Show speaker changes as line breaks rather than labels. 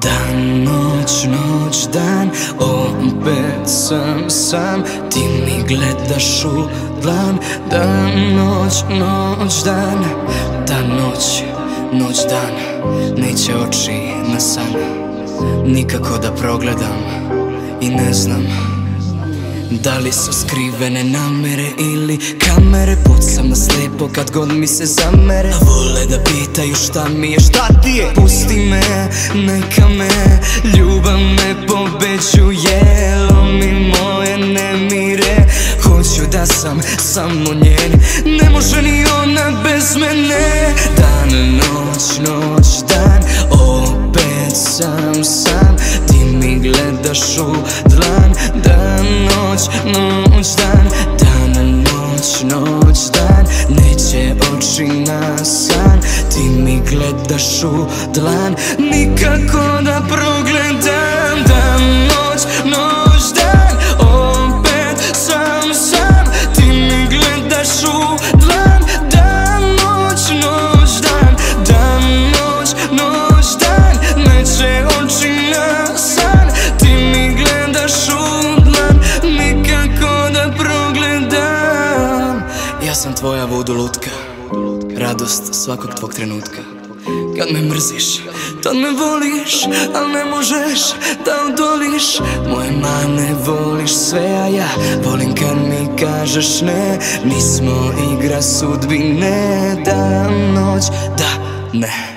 Dan, noć, noć, dan, opet sam sam. Ti mi gledaš u dlan. Dan, noć, noć, dan. Dan, noć, noć, dan. Neće oči na san nikako da progledam i ne znam da li su skrivene namere ili kamere. Pucam na slijepo kad god mi se zamere, a vole da pitaju šta mi je, šta ti je. Pusti me, neka me, ljubav me pobeđuje, lomi moje nemire. Hoću da sam samo njen, ne može ni ona bez mene. Dan, noć, noć, dan, opet sam sam. Ti mi gledaš u dlan. Dan, noć, noć, dan. Dan, noć, noć, dan. Neće oči na san. Ti mi gledaš u dlan, nikako da progledam. Dan, noć, noć, dan, opet sam sam. Ti mi gledaš u dlan. Dan, noć, noć, dan. Dan, noć, noć, dan. Neće oči na san. Ti mi gledaš u dlan, nikako da progledam. Ja sam tvoja voodoo lutka, radost svakog tvog trenutka. Kad me mrziš, tad me voliš, al ne možeš da odoliš. Moje mane voliš sve, a ja volim kad mi kažeš ne. Mi smo igra sudbine. Dan, noć, da, ne.